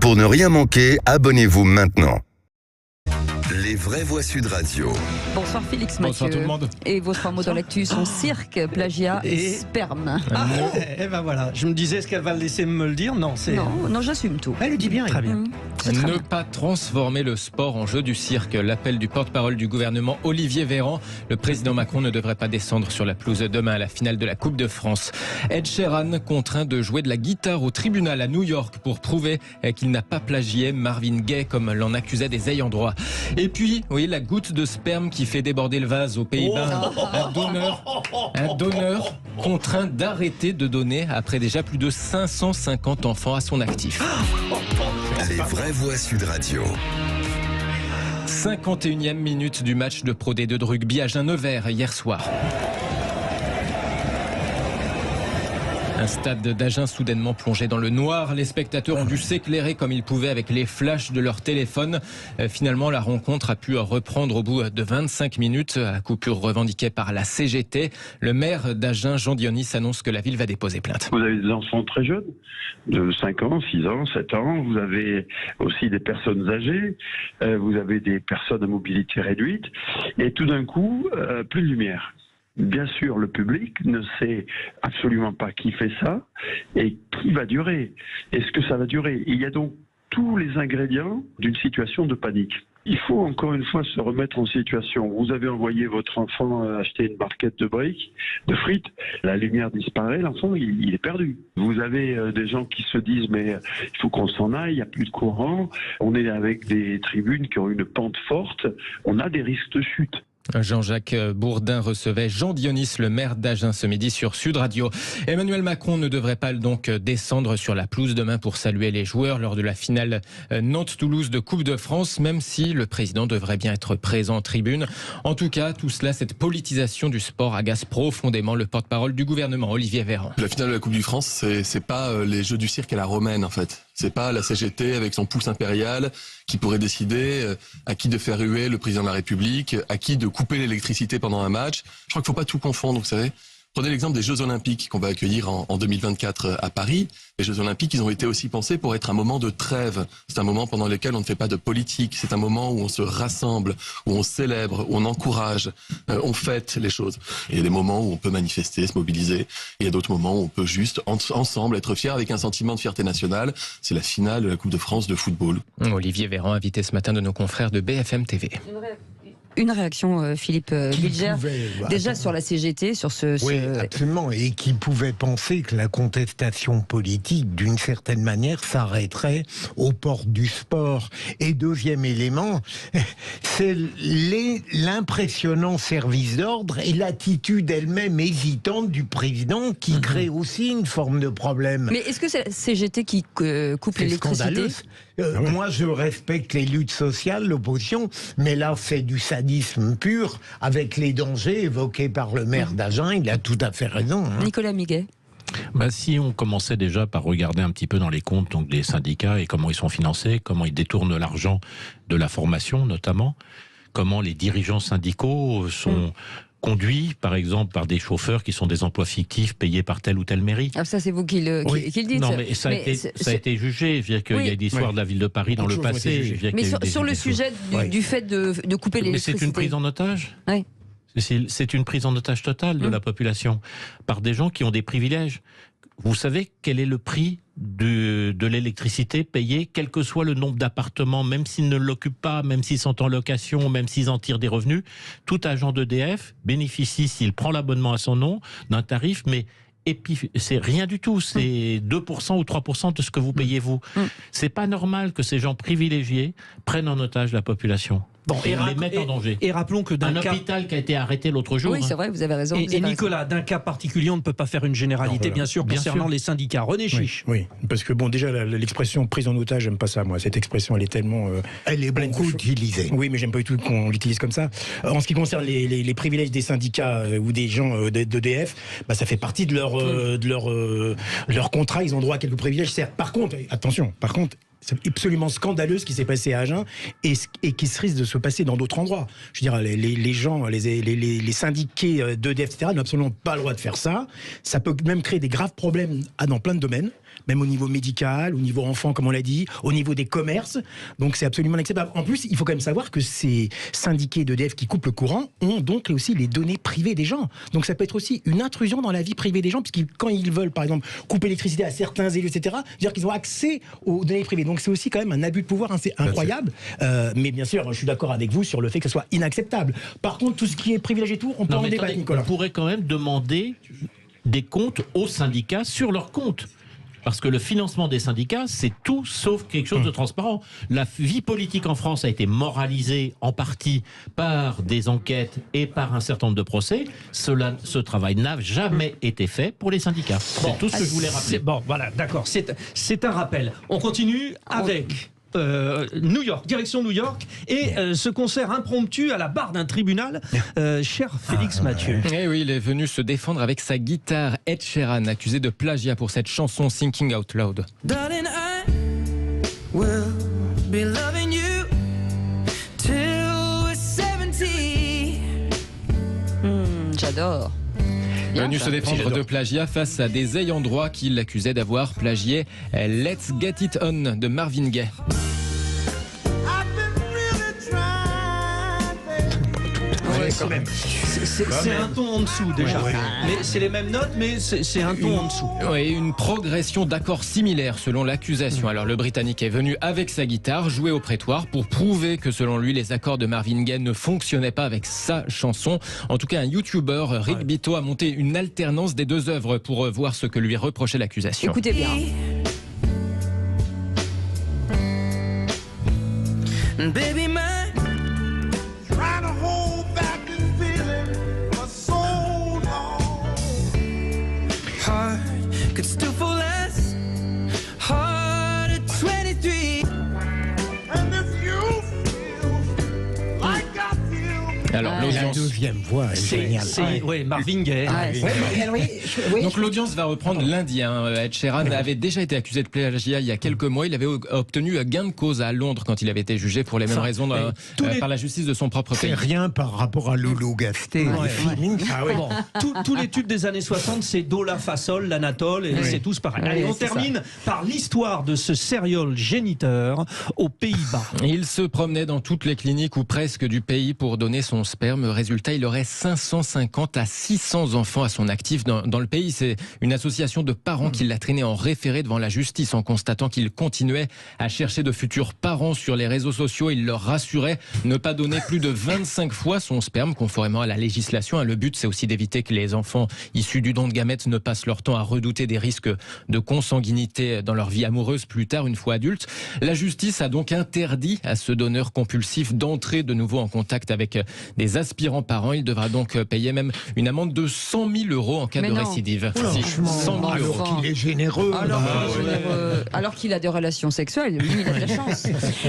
Pour ne rien manquer, abonnez-vous maintenant. Les vraies voix Sud Radio. Bonsoir Félix Mathieu. Bonsoir tout le monde. Et vos 3 mots dans l'actu sont cirque, plagiat et sperme. Et ben voilà, je me disais, est-ce qu'elle va laisser me le dire? Non, Non, j'assume tout. Elle le dit bien. Très bien. Ne pas transformer le sport en jeu du cirque. L'appel du porte-parole du gouvernement Olivier Véran. Le président Macron ne devrait pas descendre sur la pelouse demain à la finale de la Coupe de France. Ed Sheeran contraint de jouer de la guitare au tribunal à New York pour prouver qu'il n'a pas plagié Marvin Gaye comme l'en accusaient des ayants droit. Et puis, oui, la goutte de sperme qui fait déborder le vase aux Pays-Bas. Un donneur contraint d'arrêter de donner après déjà plus de 550 enfants à son actif. Les vraies voix Sud Radio. 51e minute du match de Pro D2 de rugby à Agen-Nevers hier soir. Un stade d'Agen soudainement plongé dans le noir. Les spectateurs ont dû s'éclairer comme ils pouvaient avec les flashs de leur téléphone. Finalement, la rencontre a pu reprendre au bout de 25 minutes. À coupure revendiquée par la CGT. Le maire d'Agen, Jean Dionis, annonce que la ville va déposer plainte. Vous avez des enfants très jeunes, de 5 ans, 6 ans, 7 ans. Vous avez aussi des personnes âgées. Vous avez des personnes à mobilité réduite. Et tout d'un coup, plus de lumière. Bien sûr, le public ne sait absolument pas qui fait ça et qui va durer. Est-ce que ça va durer? Il y a donc tous les ingrédients d'une situation de panique. Il faut encore une fois se remettre en situation. Vous avez envoyé votre enfant acheter une barquette de briques, de frites. La lumière disparaît, l'enfant il est perdu. Vous avez des gens qui se disent mais il faut qu'on s'en aille, il n'y a plus de courant. On est avec des tribunes qui ont une pente forte. On a des risques de chute. Jean-Jacques Bourdin recevait Jean Dionis, le maire d'Agen, ce midi sur Sud Radio. Emmanuel Macron ne devrait pas donc descendre sur la pelouse demain pour saluer les joueurs lors de la finale Nantes-Toulouse de Coupe de France, même si le président devrait bien être présent en tribune. En tout cas, tout cela, cette politisation du sport agace profondément le porte-parole du gouvernement, Olivier Véran. La finale de la Coupe de France, c'est pas les jeux du cirque à la romaine, en fait. C'est pas la CGT avec son pouce impérial qui pourrait décider à qui de faire huer le président de la République, à qui de couper l'électricité pendant un match. Je crois qu'il ne faut pas tout confondre, vous savez. Prenez l'exemple des Jeux Olympiques qu'on va accueillir en 2024 à Paris. Les Jeux Olympiques, ils ont été aussi pensés pour être un moment de trêve. C'est un moment pendant lequel on ne fait pas de politique. C'est un moment où on se rassemble, où on célèbre, où on encourage, on fête les choses. Et il y a des moments où on peut manifester, se mobiliser. Et il y a d'autres moments où on peut juste, ensemble, être fiers avec un sentiment de fierté nationale. C'est la finale de la Coupe de France de football. Olivier Véran, invité ce matin de nos confrères de BFM TV. Une réaction, Philippe Bilger, déjà sur la CGT, sur ce... Oui, absolument, et qui pouvait penser que la contestation politique, d'une certaine manière, s'arrêterait aux portes du sport. Et deuxième élément, c'est l'impressionnant service d'ordre et l'attitude elle-même hésitante du président qui crée aussi une forme de problème. Mais est-ce que c'est la CGT qui coupe l'électricité? Moi, je respecte les luttes sociales, l'opposition, mais là, c'est du sadisme pur, avec les dangers évoqués par le maire d'Agen. Il a tout à fait raison. Nicolas Miguet. Si on commençait déjà par regarder un petit peu dans les comptes donc des syndicats et comment ils sont financés, comment ils détournent l'argent de la formation notamment, comment les dirigeants syndicaux sont... conduits, par exemple, par des chauffeurs qui sont des emplois fictifs payés par telle ou telle mairie. Ah, ça, c'est vous qui le dites. Non, mais ça a été jugé. Je veux dire qu'il y a des histoires de la ville de Paris dans le passé. Mais sur le sujet du fait de couper l'électricité. Mais c'est une prise en otage. Oui. C'est une prise en otage totale de la population par des gens qui ont des privilèges. Vous savez quel est le prix de l'électricité payée, quel que soit le nombre d'appartements, même s'ils ne l'occupent pas, même s'ils sont en location, même s'ils en tirent des revenus. Tout agent d'EDF bénéficie, s'il prend l'abonnement à son nom, d'un tarif, mais c'est rien du tout, c'est 2% ou 3% de ce que vous payez vous. C'est pas normal que ces gens privilégiés prennent en otage la population. Bon, et les mettent en danger. Et rappelons que d'un hôpital qui a été arrêté l'autre jour. Oui, c'est vrai, vous avez raison. Et Nicolas, d'un cas particulier, on ne peut pas faire une généralité, bien sûr, concernant les syndicats. René Chiche. Oui, parce que déjà, l'expression prise en otage, j'aime pas ça, moi. Cette expression, elle est tellement... elle est beaucoup utilisée. Oui, mais j'aime pas du tout qu'on l'utilise comme ça. En ce qui concerne les privilèges des syndicats ou des gens d'EDF, ça fait partie de leur contrat. Ils ont droit à quelques privilèges, certes. Par contre, attention, c'est absolument scandaleux ce qui s'est passé à Agen et qui se risque de se passer dans d'autres endroits. Je veux dire, les gens, les syndiqués d'EDF, etc., n'ont absolument pas le droit de faire ça. Ça peut même créer des graves problèmes dans plein de domaines. même au niveau médical, au niveau enfant, comme on l'a dit, au niveau des commerces. Donc c'est absolument inacceptable. En plus, il faut quand même savoir que ces syndiqués d'EDF qui coupent le courant ont donc aussi les données privées des gens. Donc ça peut être aussi une intrusion dans la vie privée des gens, puisqu'ils, quand ils veulent, par exemple, couper l'électricité à certains élus, etc., dire qu'ils ont accès aux données privées. Donc c'est aussi quand même un abus de pouvoir, hein, c'est incroyable. Mais bien sûr, je suis d'accord avec vous sur le fait que ce soit inacceptable. Par contre, tout ce qui est privilège et tout, on peut en débattre, Nicolas. On pourrait quand même demander des comptes aux syndicats sur leurs comptes. Parce que le financement des syndicats, c'est tout sauf quelque chose de transparent. La vie politique en France a été moralisée en partie par des enquêtes et par un certain nombre de procès. Ce travail n'a jamais été fait pour les syndicats. C'est tout ce que je voulais rappeler. Bon, voilà, d'accord. C'est un rappel. On continue avec... New York, direction New York, et ce concert impromptu à la barre d'un tribunal, cher Félix Mathieu. Eh oui, il est venu se défendre avec sa guitare. Ed Sheeran, accusé de plagiat pour cette chanson Thinking Out Loud. Darling, I will be loving you till we're 70. J'adore. Venu se défendre de plagiat face à des ayants droit qui l'accusaient d'avoir plagié Let's Get It On de Marvin Gaye. Ouais, quand même. C'est un ton en dessous déjà. Mais c'est les mêmes notes, mais c'est un ton en dessous. Oui, une progression d'accords similaires selon l'accusation. Alors le Britannique est venu avec sa guitare jouer au prétoire pour prouver que selon lui les accords de Marvin Gaye ne fonctionnaient pas avec sa chanson. En tout cas, un YouTuber, Rick Bito, a monté une alternance des deux œuvres pour voir ce que lui reprochait l'accusation. Écoutez bien. Baby, man, trying to hold back this feeling for so long. Heart could still fall less. Heart at 23. And if you feel like I feel. Alors La l'audience. deuxième voix est géniale. Oui, Marvin Gaye. Donc l'audience va reprendre lundi. Ed Sheeran avait déjà été accusé de plagiat il y a quelques mois. Il avait obtenu gain de cause à Londres quand il avait été jugé pour les mêmes raisons par la justice de son propre pays. C'est rien par rapport à Lolo Gasté. Bon, tous les tubes des années 60, c'est Do, La, Fa, Sol, l'Anatole, et c'est tous pareil. Allez, on termine par l'histoire de ce serial géniteur aux Pays-Bas. Il se promenait dans toutes les cliniques ou presque du pays pour donner son sperme. Résultat, il aurait 550 à 600 enfants à son actif dans le pays. C'est une association de parents qui l'a traîné en référé devant la justice en constatant qu'il continuait à chercher de futurs parents sur les réseaux sociaux. Il leur rassurait ne pas donner plus de 25 fois son sperme conformément à la législation. Le but, c'est aussi d'éviter que les enfants issus du don de gamètes ne passent leur temps à redouter des risques de consanguinité dans leur vie amoureuse plus tard, une fois adultes. La justice a donc interdit à ce donneur compulsif d'entrer de nouveau en contact avec des aspirants parents. Il devra donc payer même une amende de 100 000 € en cas de récidive. Si, 100 000 €. Alors qu'il est généreux. Alors qu'il a des relations sexuelles, lui, il a de la chance.